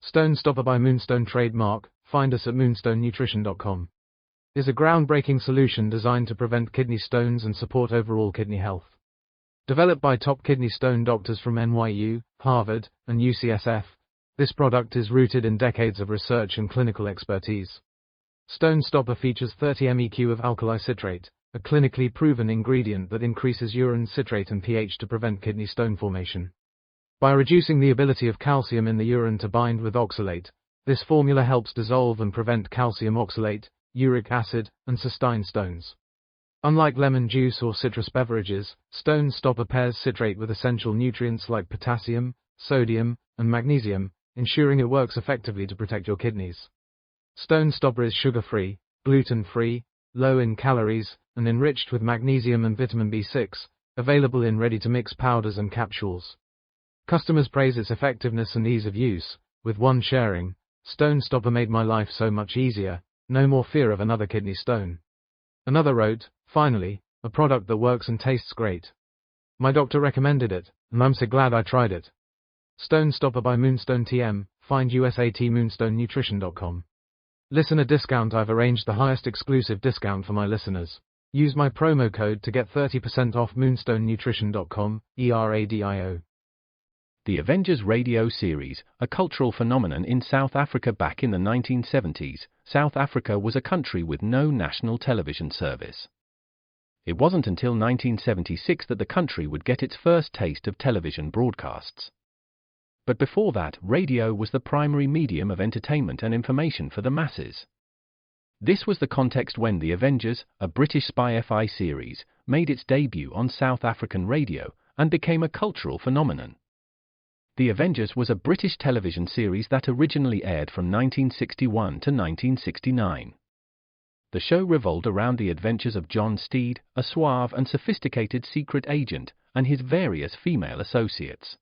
Stone Stopper by Moonstone trademark. Find us at moonstonenutrition.com. Is a groundbreaking solution designed to prevent kidney stones and support overall kidney health. Developed by top kidney stone doctors from NYU, Harvard, and UCSF, this product is rooted in decades of research and clinical expertise. Stone Stopper features 30 MEq of alkali citrate, a clinically proven ingredient that increases urine citrate and pH to prevent kidney stone formation. By reducing the ability of calcium in the urine to bind with oxalate, this formula helps dissolve and prevent calcium oxalate, uric acid, and cystine stones. Unlike lemon juice or citrus beverages, Stone Stopper pairs citrate with essential nutrients like potassium, sodium, and magnesium, ensuring it works effectively to protect your kidneys. Stone Stopper is sugar-free, gluten-free, low in calories, and enriched with magnesium and vitamin B6, available in ready-to-mix powders and capsules. Customers praise its effectiveness and ease of use, with one sharing, "Stone Stopper made my life so much easier, no more fear of another kidney stone." Another wrote, "Finally, a product that works and tastes great. My doctor recommended it, and I'm so glad I tried it." Stone Stopper by Moonstone TM. Find us at moonstonenutrition.com. Listener discount. I've arranged the highest exclusive discount for my listeners. Use my promo code to get 30% off moonstonenutrition.com, ERADIO. The Avengers radio series, a cultural phenomenon in South Africa back in the 1970s. South Africa was a country with no national television service. It wasn't until 1976 that the country would get its first taste of television broadcasts. But before that, radio was the primary medium of entertainment and information for the masses. This was the context when The Avengers, a British spy FI series, made its debut on South African radio and became a cultural phenomenon. The Avengers was a British television series that originally aired from 1961 to 1969. The show revolved around the adventures of John Steed, a suave and sophisticated secret agent, and his various female associates.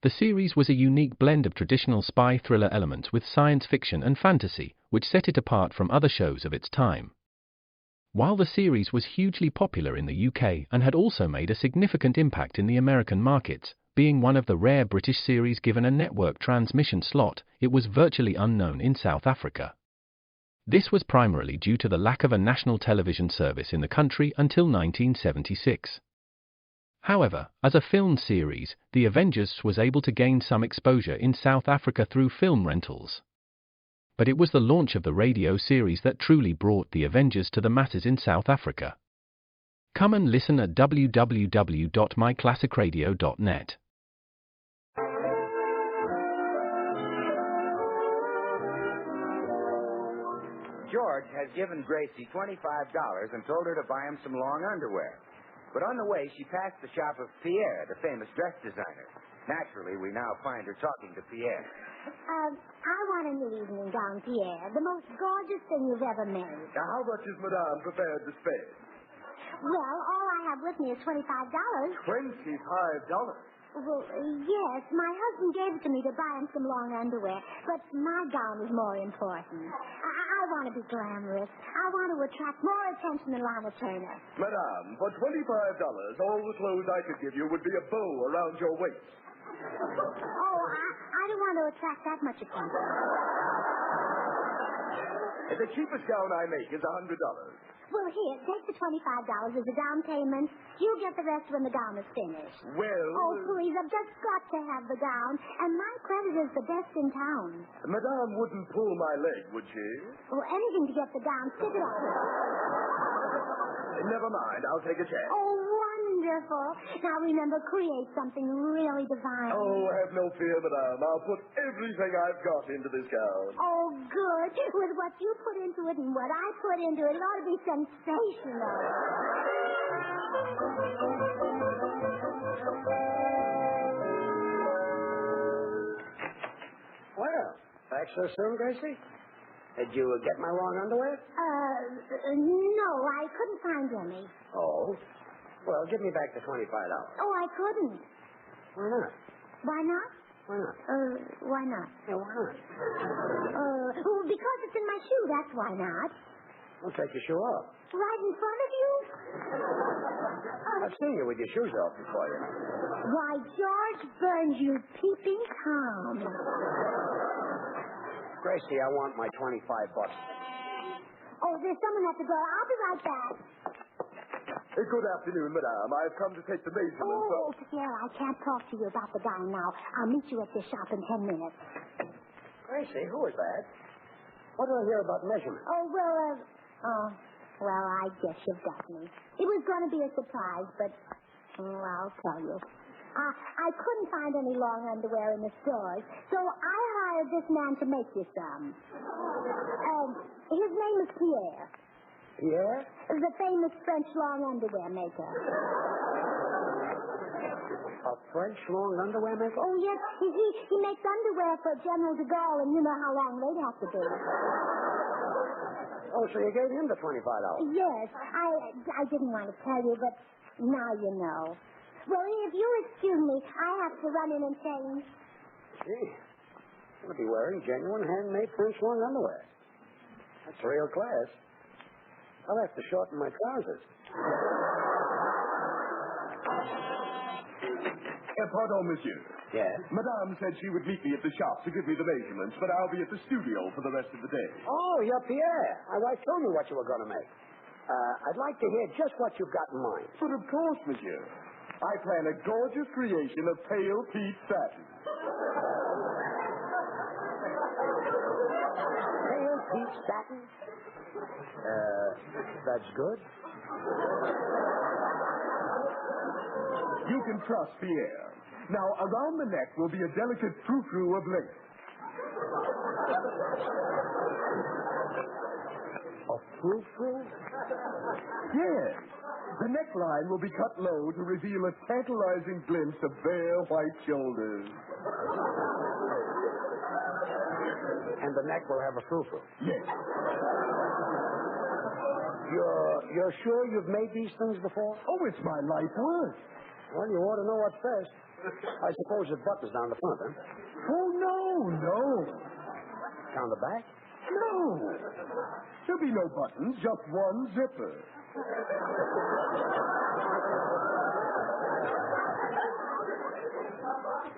The series was a unique blend of traditional spy thriller elements with science fiction and fantasy, which set it apart from other shows of its time. While the series was hugely popular in the UK and had also made a significant impact in the American markets, being one of the rare British series given a network transmission slot, it was virtually unknown in South Africa. This was primarily due to the lack of a national television service in the country until 1976. However, as a film series, The Avengers was able to gain some exposure in South Africa through film rentals. But it was the launch of the radio series that truly brought The Avengers to the masses in South Africa. Come and listen at www.myclassicradio.net. George has given Gracie $25 and told her to buy him some long underwear. But on the way, she passed the shop of Pierre, the famous dress designer. Naturally, we now find her talking to Pierre. I want a new evening gown, Pierre. The most gorgeous thing you've ever made. Now, how much is Madame prepared to spend? Well, all I have with me is $25. $25? Well, yes, my husband gave it to me to buy him some long underwear, but my gown is more important. I want to be glamorous. I want to attract more attention than Lana Turner. Madame, for $25, all the clothes I could give you would be a bow around your waist. Oh, I don't want to attract that much attention. The cheapest gown I make is $100. Well, here, take the $25 as a down payment. You get the rest when the gown is finished. Well... Oh, please, I've just got to have the gown. And my credit is the best in town. Madame wouldn't pull my leg, would she? Oh, anything to get the gown. Stick it up. Never mind, I'll take a chance. Oh, wonderful. Now, remember, create something really divine. Oh, have no fear, Madame. I'll put everything I've got into this gown. Oh, good. With what you put into it and what I put into it, it ought to be sensational. Well, back so soon, Gracie? Did you get my long underwear? No, I couldn't find any. Oh. Well, give me back the $25. Oh, I couldn't. Why not? Why not? Why not? Why not? Yeah, why not? Well, because it's in my shoe, that's why not. Well, take your shoe off. Right in front of you? I've seen you with your shoes off before you. Why, George Burns, you peeping Tom. Gracie, I want my $25. Oh, there's someone at the door. I'll be right back. Good afternoon, madame. I've come to take the measurements Oh, Pierre, I can't talk to you about the guy now. I'll meet you at the shop in 10 minutes. Gracie, who is that? What do I hear about measurements? Well, I guess you've got me. It was going to be a surprise, but, I'll tell you. I couldn't find any long underwear in the stores, so I hired this man to make you some. His name is Pierre. Pierre? The famous French long underwear maker. A French long underwear maker? Oh, yes. He makes underwear for General de Gaulle, and you know how long they'd have to be. Oh, so you gave him the $25? Yes. I didn't want to tell you, but now you know. Well, if you'll excuse me, I have to run in and change. Gee, I'm going to be wearing genuine handmade French long underwear. That's real class. I'll have to shorten my trousers. Pardon, monsieur. Yes? Madame said she would meet me at the shop to give me the measurements, but I'll be at the studio for the rest of the day. Oh, you're Pierre. My wife told me what you were going to make. I'd like to hear just what you've got in mind. But of course, monsieur. I plan a gorgeous creation of pale peach satin. Pale peach satin? That's good. You can trust Pierre. Now, around the neck will be a delicate frou-frou of lace. A frou-frou? Yes. The neckline will be cut low to reveal a tantalizing glimpse of bare white shoulders. And the neck will have a frou-frou? Yes. You're sure you've made these things before? Oh, it's my life work. Well, you ought to know what's best. I suppose it buttons down the front, huh? Oh, no. Down the back? No. There'll be no buttons, just one zipper.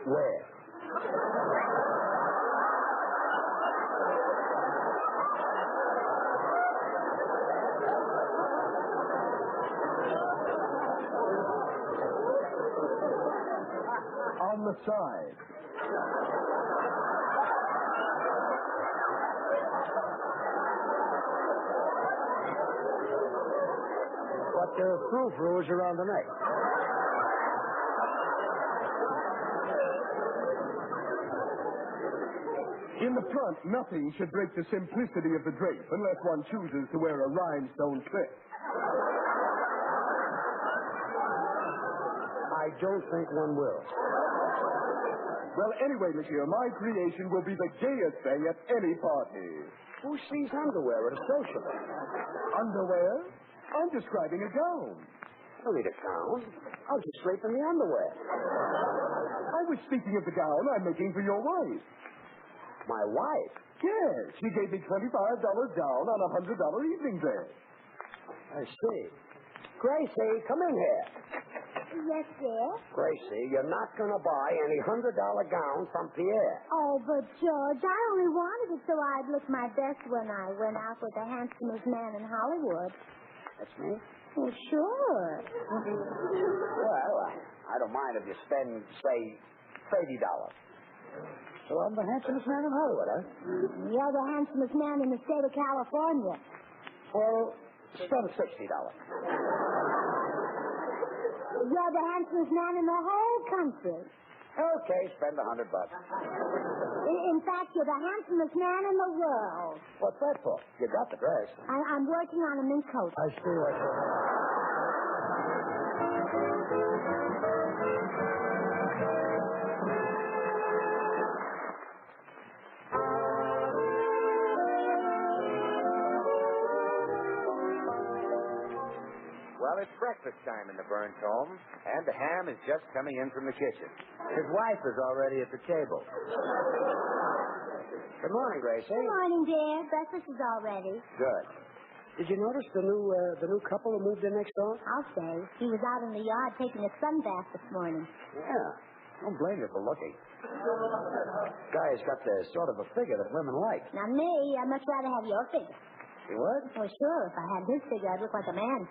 Where? On the side. But there are frou-frous around the neck. In the front, nothing should break the simplicity of the drape unless one chooses to wear a rhinestone clip. I don't think one will. Well, anyway, monsieur, my creation will be the gayest thing at any party. Who sees underwear at a social? Underwear? I'm describing a gown. Don't need a gown. I'll just sleep in the underwear. I was speaking of the gown I'm making for your wife. My wife? Yes, she gave me $25 down on a $100 evening dress. I see. Gracie, come in here. Yes, dear? Gracie, you're not going to buy any $100 gown from Pierre. Oh, but George, I only wanted it so I'd look my best when I went out with the handsomest man in Hollywood. That's me? Well, sure. Well, I don't mind if you spend, say, $30. So I'm the handsomest man in Hollywood, huh? You're the handsomest man in the state of California. Well, spend $60. You're the handsomest man in the whole country. Okay, spend $100. In fact, you're the handsomest man in the world. What's that for? You got the dress. I'm working on a mink coat. I see what you're doing. Well, it's breakfast time in the Burns home, and the ham is just coming in from the kitchen. His wife is already at the table. Good morning, Gracie. Good morning, dear. Breakfast is all ready. Good. Did you notice the new couple who moved in next door? I'll say. He was out in the yard taking a sun bath this morning. Yeah. Don't blame you for looking. Guy's got the sort of a figure that women like. Now, me, I'd much rather have your figure. You would? Well, sure, if I had his figure, I'd look like a man.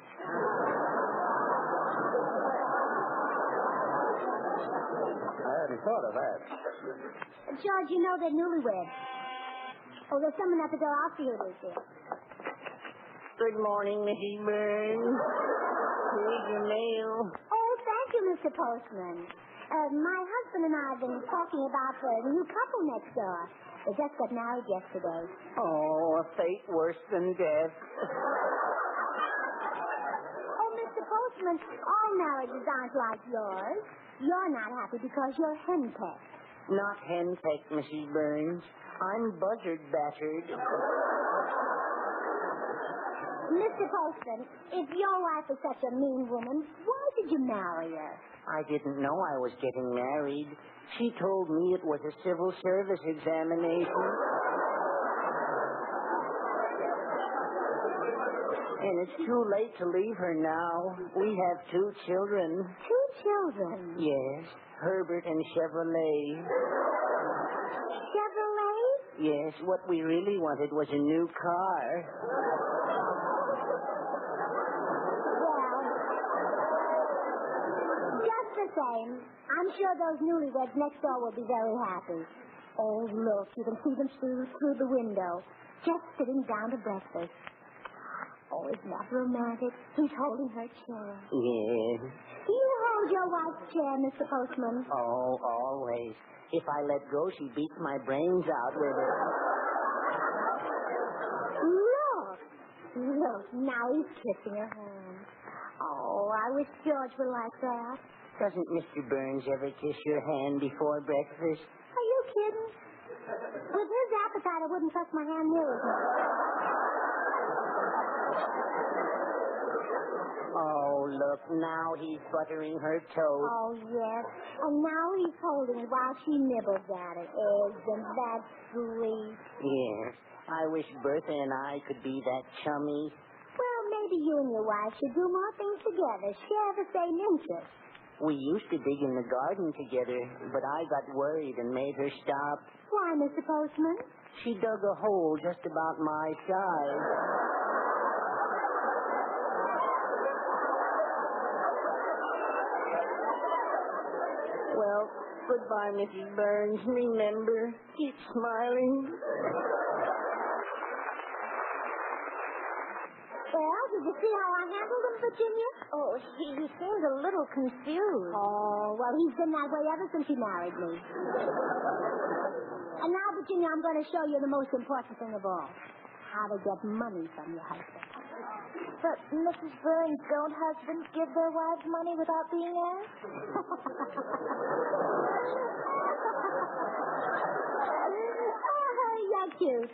I hadn't thought of that. George, you know they're newlyweds. Oh, there's someone at the door. I'll see who it is here. Good morning, Mrs. Burns. Here's your mail. Oh, thank you, Mr. Postman. My husband and I have been talking about the new couple next door. They just got married yesterday. Oh, a fate worse than death. Oh, Mr. Postman, all marriages aren't like yours. You're not happy because you're henpecked. Not henpecked, Mrs. Burns. I'm buzzard battered. Mr. Postman, if your wife is such a mean woman, why did you marry her? I didn't know I was getting married. She told me it was a civil service examination. And it's too late to leave her now. We have 2 children. 2 children? Yes, Herbert and Chevrolet. Chevrolet? Yes, what we really wanted was a new car. Just the same, I'm sure those newlyweds next door will be very happy. Oh, look, you can see them through the window, just sitting down to breakfast. Oh, isn't that romantic? He's holding her chair. Yes. Do you hold your wife's chair, Mr. Postman? Oh, always. If I let go, she beats my brains out with it. Look, now he's kissing her hand. Oh, I wish George were like that. Doesn't Mr. Burns ever kiss your hand before breakfast? Are you kidding? With his appetite, I wouldn't touch my hand near as much. Oh, look, now he's buttering her toast. Oh, yes. And now he's holding it while she nibbles at it. Isn't that sweet? Yes. I wish Bertha and I could be that chummy. Well, maybe you and your wife should do more things together. Share the same interests. We used to dig in the garden together, but I got worried and made her stop. Why, Mr. Postman? She dug a hole just about my size. Well, goodbye, Mrs. Burns. Remember, keep smiling. Well, did you see how I handled him, Virginia? Oh, he seemed a little confused. Oh, well, he's been that way ever since he married me. And now, Virginia, I'm going to show you the most important thing of all. How to get money from your husband. But, Mrs. Burns, don't husbands give their wives money without being asked? You're cute.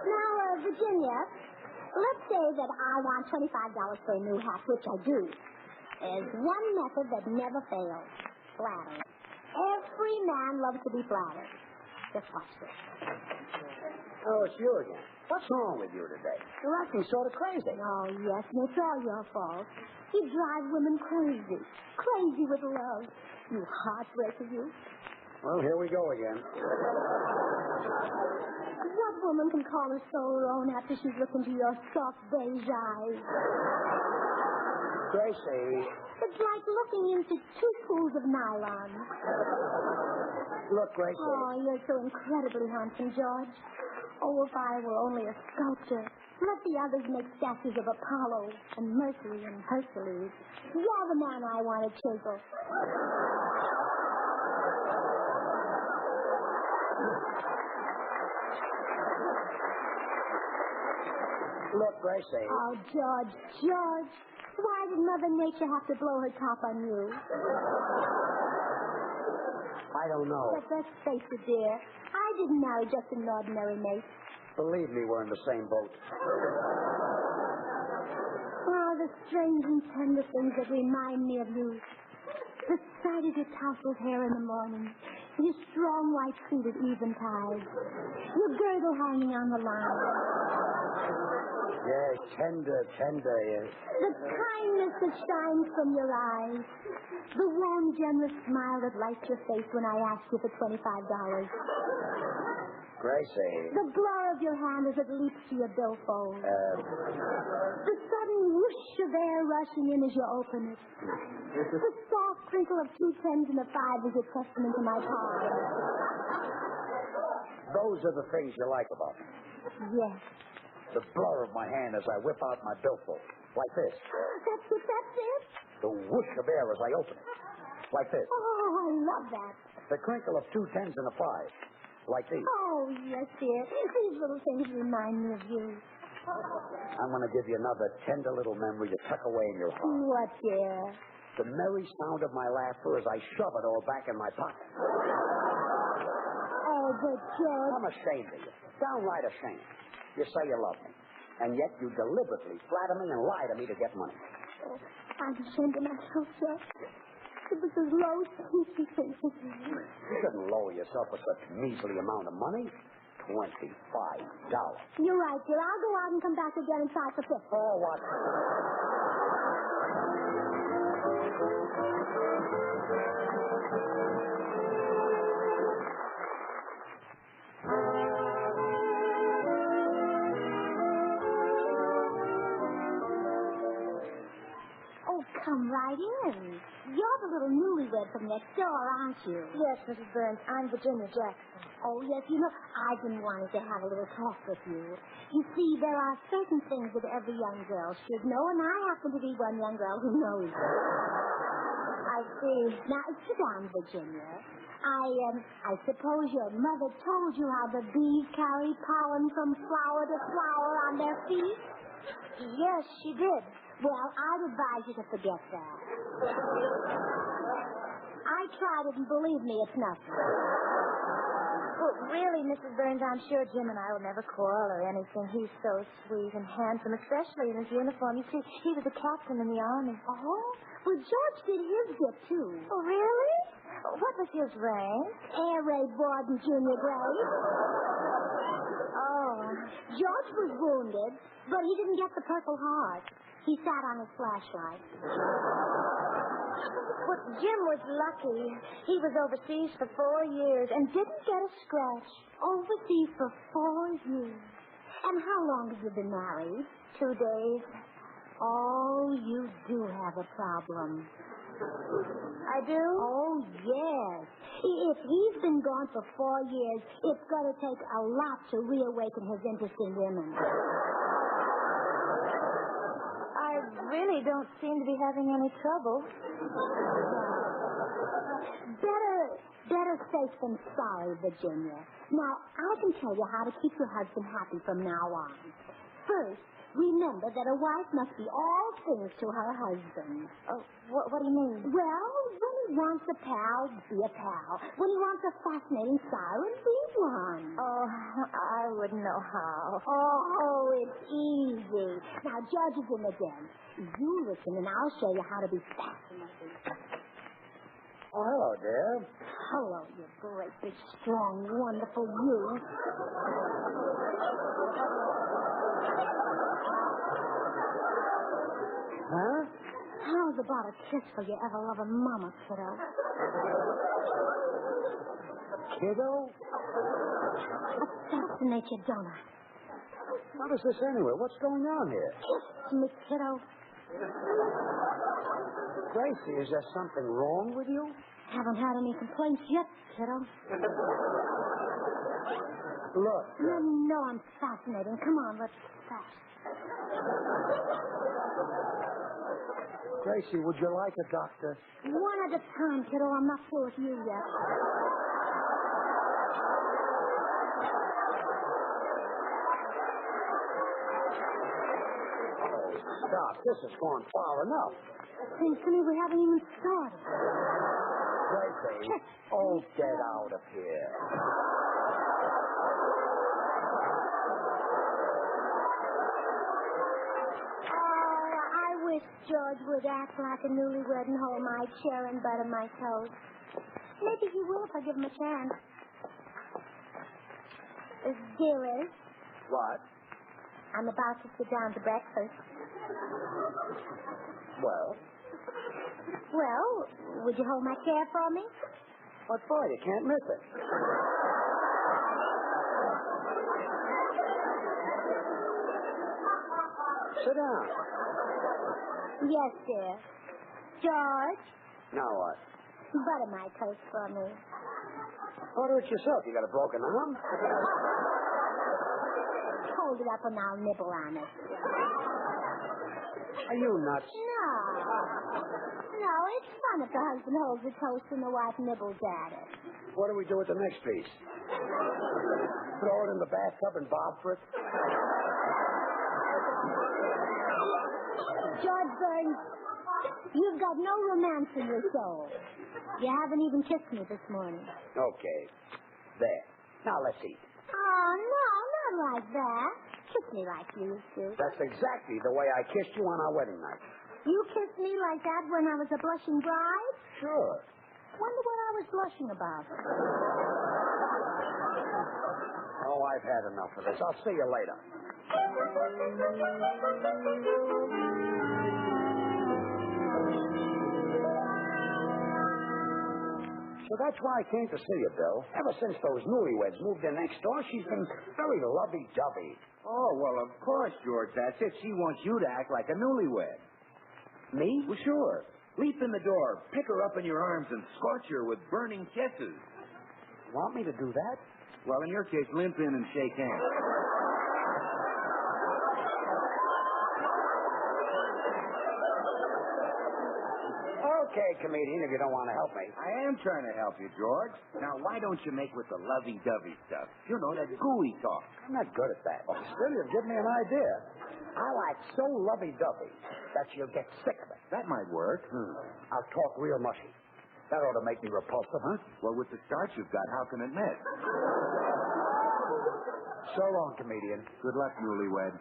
Now, Virginia, let's say that I want $25 for a new hat, which I do. There's one method that never fails. Flattery. Every man loves to be flattered. Just watch this. Oh, it's you again. What's wrong with you today? You're acting sort of crazy. Oh, yes, and it's all your fault. You drive women crazy. Crazy with love. You heartbreaker, you. Well, here we go again. What woman can call her soul her own after she's looked into your soft beige eyes? Gracie. It's like looking into 2 pools of nylon. Look, Gracie. Oh, you're so incredibly handsome, George. Oh, if I were only a sculptor. Let the others make statues of Apollo and Mercury and Hercules. You're the man I want to chisel. Look, Gracie. Oh, George. Why did Mother Nature have to blow her top on you? I don't know. But let's face it, dear. I didn't marry just an ordinary mate. Believe me, we're in the same boat. Oh, the strange and tender things that remind me of you. The sight of your tousled hair in the morning. Your strong white feet at eventide. Your girdle hanging on the line. Yes, tender, yes. The kindness that shines from your eyes. The warm, generous smile that lights your face when I ask you for $25. Gracie. The blur of your hand as it leaps to your billfold. The sudden whoosh of air rushing in as you open it. The soft crinkle of 2 10s and a 5 as you press them into my palm. Those are the things you like about me. Yes. The blur of my hand as I whip out my billfold. Like this. That's it. The whoosh of air as I open it. Like this. Oh, I love that. The crinkle of 2 10s and a 5. Like these. Oh, yes, dear. These little things remind me of you. I'm going to give you another tender little memory to tuck away in your heart. What, dear? The merry sound of my laughter as I shove it all back in my pocket. Oh, but George... I'm ashamed of you. Downright ashamed. You say you love me. And yet you deliberately flatter me and lie to me to get money. Oh, I'm ashamed of myself, George. It was as low as you think. You shouldn't lower yourself for such measly amount of money. $25. You're right, dear. I'll go out and come back again and try for 50. Oh, what? Oh, come right in. You're the little newlywed from next door, aren't you? Yes, Mrs. Burns. I'm Virginia Jackson. Oh, yes, you know, I've been wanting to have a little talk with you. You see, there are certain things that every young girl should know, and I happen to be one young girl who knows them. I see. Now, sit down, Virginia. I suppose your mother told you how the bees carry pollen from flower to flower on their feet? Yes, she did. Well, I'd advise you to forget that. I tried it, and believe me, it's nothing. Well, really, Mrs. Burns, I'm sure Jim and I will never quarrel or anything. He's so sweet and handsome, especially in his uniform. You see, he was a captain in the army. Oh? Well, George did his bit, too. Oh, really? What was his rank? Air Raid Warden Junior grade. Oh. George was wounded, but he didn't get the Purple Heart. He sat on his flashlight. Well, Jim was lucky. He was overseas for 4 years and didn't get a scratch. Overseas for 4 years. And how long have you been married? 2 days. Oh, you do have a problem. I do? Oh, yes. If he's been gone for 4 years, it's going to take a lot to reawaken his interest in women. I really don't seem to be having any trouble. Better safe than sorry, Virginia. Now, I can tell you how to keep your husband happy from now on. First, remember that a wife must be all things to her husband. Oh, what do you mean? Well, when he wants a pal, be a pal. When he wants a fascinating siren, be one. Oh, I wouldn't know how. Oh, it's easy. Now, George is in the den. You listen, and I'll show you how to be fascinating. Oh, hello, dear. Hello, you great, big, strong, wonderful you. Huh? How's about a kiss for your ever-loving mama, kiddo? Kiddo? That fascinates you, don't I? What is this anyway? What's going on here? Kiss me, kiddo. Gracie, is there something wrong with you? Haven't had any complaints yet, kiddo. Look. You know I'm fascinating. Come on, let's fast. Gracie, would you like a doctor? One at a time, kiddo. I'm not through with you yet. Stop. This has gone far enough. Seems to me we haven't even started. Gracie. Oh, get out of here. Oh, I wish George would act like a newlywed and hold my chair and butter my toast. Maybe he will if I give him a chance. Dearest, What? I'm about to sit down to breakfast. Well, Well, would you hold my chair for me? what for? You can't miss it. Sit down. Yes, dear. George, Now what? butter my toast for me. Order it yourself. You got a broken arm? Hold it up and I'll nibble on it. Are you nuts? No. No, it's fun if the husband holds the toast and the wife nibbles at it. What do we do with the next piece? Throw it in the bathtub and bob for it? George Burns, you've got no romance in your soul. You haven't even kissed me this morning. Okay. There. Now let's eat. Oh, no, not like that. Kiss me like you used to. That's exactly the way I kissed you on our wedding night. You kissed me like that when I was a blushing bride? Sure. Wonder what I was blushing about. Oh, I've had enough of this. I'll see you later. So that's why I came to see you, Bill. Ever since those newlyweds moved in next door, she's been very lovey-dovey. Oh, well, of course, George. That's it. She wants you to act like a newlywed. Me? Well, sure. Leap in the door, pick her up in your arms, and scorch her with burning kisses. Want me to do that? Well, in your case, limp in and shake hands. Okay, comedian, if you don't want to help me. I am trying to help you, George. Now, why don't you make with the lovey-dovey stuff? You know, that gooey talk. I'm not good at that. Oh, still, you've given me an idea. I like so lovey-dovey that you'll get sick of it. That might work. I'll talk real mushy. That ought to make me repulsive, huh? Well, with the start you've got, how can it miss? So long, comedian. Good luck, newlywed.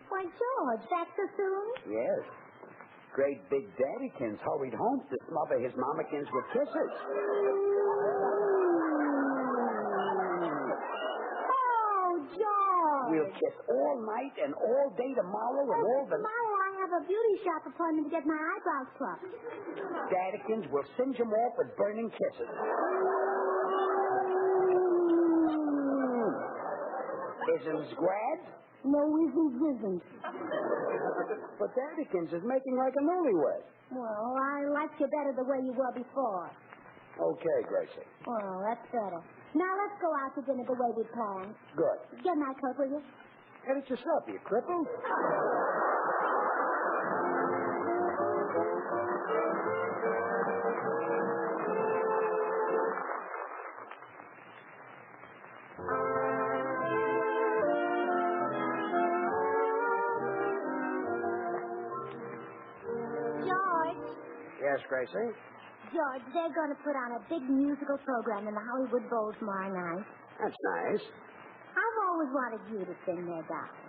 Why, George, back so soon? Yes. Great big daddykins hurried home to smother his mamakins with kisses. Oh, George. We'll kiss all night and all day tomorrow and all the... Tomorrow I have a beauty shop appointment to get my eyebrows plucked. Daddykins will singe them off with burning kisses. Isn't Grad? No, isn't. But Daddykins is making like a newlywed. Well, I liked you better the way you were before. Okay, Gracie. Well, that's better. Now let's go out to dinner the way we planned. Good. Get my coat, will you? Get it yourself, you cripple. George. Yes, Gracie? George, they're going to put on a big musical program in the Hollywood Bowl tomorrow night. That's nice. I've always wanted you to sing there, darling.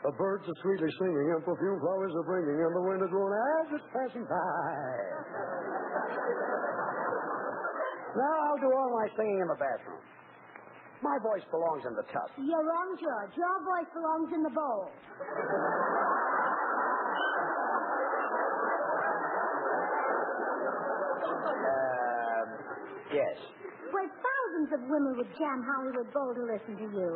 The birds are sweetly singing, and perfume flowers are bringing, and the wind is blowing as it's passing by. Now I'll do all my singing in the bathroom. My voice belongs in the tub. You're wrong, George. Your voice belongs in the bowl. Yes. Where thousands of women would jam Hollywood Bowl to listen to you.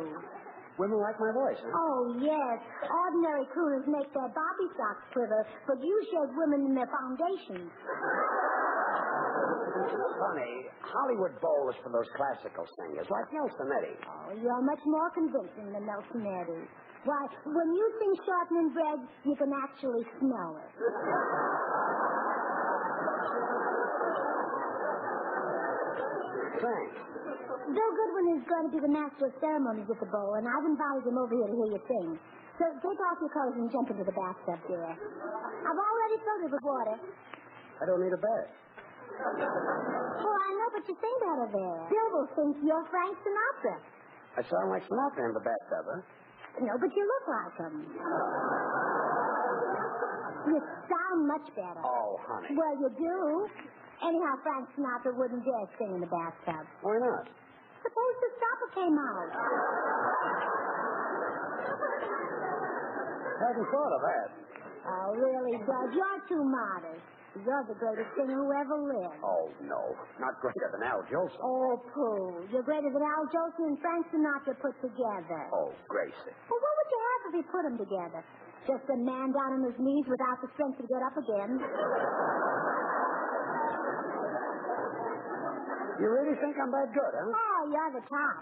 Women like my voice, huh? Oh, yes. Ordinary crooners make their bobby socks quiver, but you shake women in their foundations. Funny, Hollywood Bowl is for those classical singers, like Nelson Eddy. Oh, you're much more convincing than Nelson Eddy. Why, when you sing shortening bread, you can actually smell it. Thanks. Bill Goodwin is going to be the master of ceremonies at the bowl, and I've invited him over here to hear you sing. So take off your clothes and jump into the bathtub, dear. I've already filled it with water. I don't need a bath. Well, I know, but you sing better there. Bill will think you're Frank Sinatra. I sound like Sinatra in the bathtub, huh? No, but you look like him. You sound much better. Oh, honey. Well, you do. Anyhow, Frank Sinatra wouldn't dare sing in the bathtub. Why not? Suppose the stopper came out. Hadn't thought of that. Oh, really, Judge, you're too modest. You're the greatest singer who ever lived. Oh, no. Not greater than Al Jolson. Oh, pooh. You're greater than Al Jolson and Frank Sinatra put together. Oh, Gracie. Well, what would you have if you put them together? Just a man down on his knees without the strength to get up again. You really think I'm that good, huh? Oh, you're the top.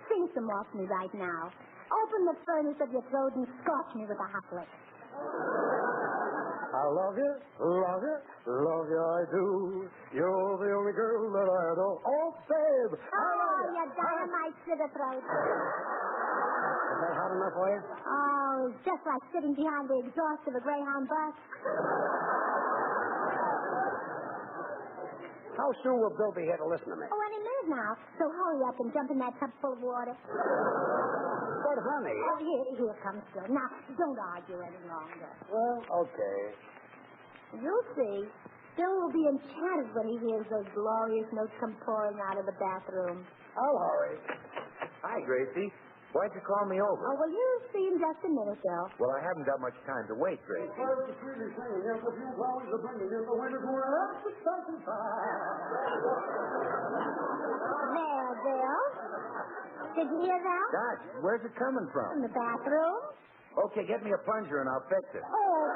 Sing some more to me right now. Open the furnace of your throat and scorch me with a hot lick. I love you, I do. You're the only girl that I adore. Oh, babe! Oh, you dynamite sugar throat. Is that hot enough for you? Oh, it's just like sitting behind the exhaust of a Greyhound bus. How soon will Bill be here to listen to me? Oh, any minute now. So hurry up and jump in that tub full of water. But, honey... Oh, here comes Bill. Now, don't argue any longer. Well, okay. You'll see. Bill will be enchanted when he hears those glorious notes come pouring out of the bathroom. I'll hurry. Hi, Gracie. Why'd you call me over? Oh, well, you'll see in just a minute, Bill. Well, I haven't got much time to wait, Gracie. There, Bill. Did you hear that? Gosh, where's it coming from? In the bathroom. Okay, get me a plunger and I'll fix it. Oh,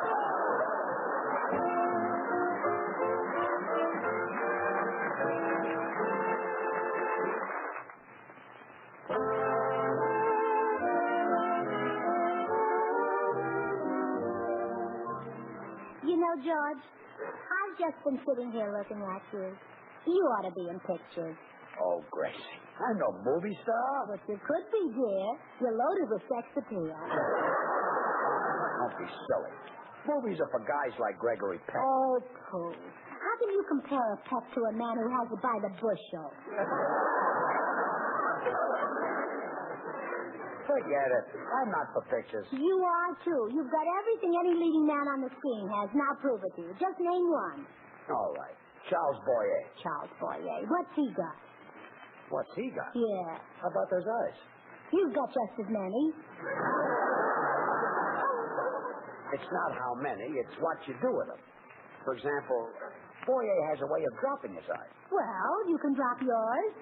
you know, George, I've just been sitting here looking at you. You ought to be in pictures. Oh, Gracie. I'm no movie star. But you could be, dear. You're loaded with sex appeal. Don't be silly. Movies are for guys like Gregory Peck. Oh, pooh. How can you compare a Peck to a man who has it by the bushel? Forget it. I'm not for pictures. You are, too. You've got everything any leading man on the screen has. Now prove it to you. Just name one. All right. Charles Boyer. Charles Boyer. What's he got? What's he got? Yeah. How about those eyes? You've got just as many. It's not how many, it's what you do with them. For example, Boyer has a way of dropping his eyes. Well, you can drop yours.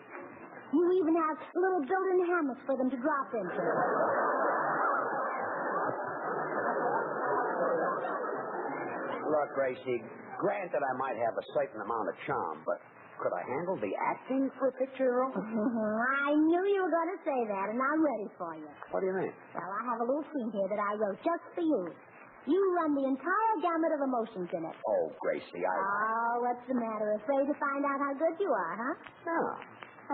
You even have little built-in hammocks for them to drop into. Look, Gracie, granted I might have a certain amount of charm, but could I handle the acting for a picture room? I knew you were going to say that, and I'm ready for you. What do you mean? Well, I have a little scene here that I wrote just for you. You run the entire gamut of emotions in it. Oh, Gracie, Oh, what's the matter? Afraid to find out how good you are, huh? No.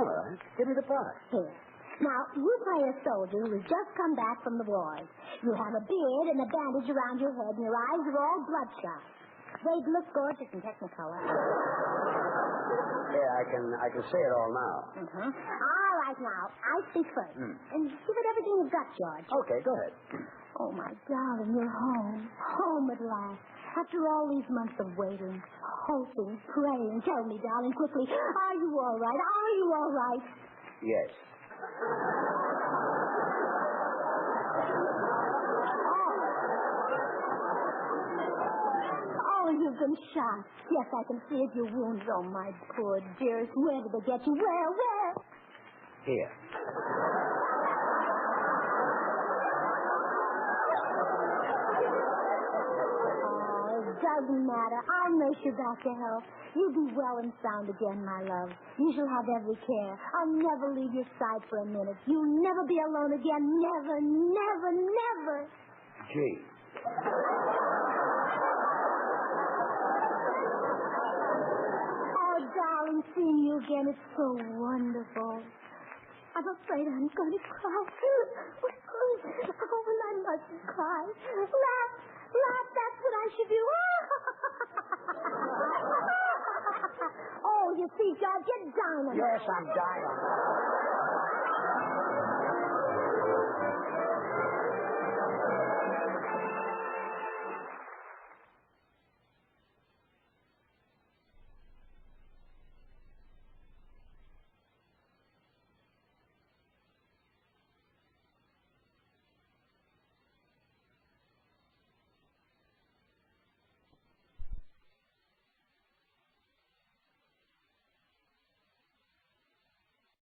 All right. Give me the part. Here. Now, you play a soldier who has just come back from the wars. You have a beard and a bandage around your head, and your eyes are all bloodshot. They'd look gorgeous in Technicolor. Yeah, I can say it all now. All right, now, I speak first. And give it everything you've got, George. Okay, go ahead. Oh, my darling, you're home. Home at last. After all these months of waiting, hoping, praying. Tell me, darling, quickly, are you all right? Are you all right? Yes. Oh, you've been shot. Yes, I can see it. Your wounds. Oh, my poor dearest. Where did they get you? Where? Here. Doesn't matter. I'll nurse you back to health. You'll be well and sound again, my love. You shall have every care. I'll never leave your side for a minute. You'll never be alone again. Never, never, never. Gee. Oh, darling, seeing you again is so wonderful. I'm afraid I'm going to cry. Oh, well, I mustn't cry. Laugh, that's what I should do. Oh, you see, George, you're dying. Yes, I'm dying.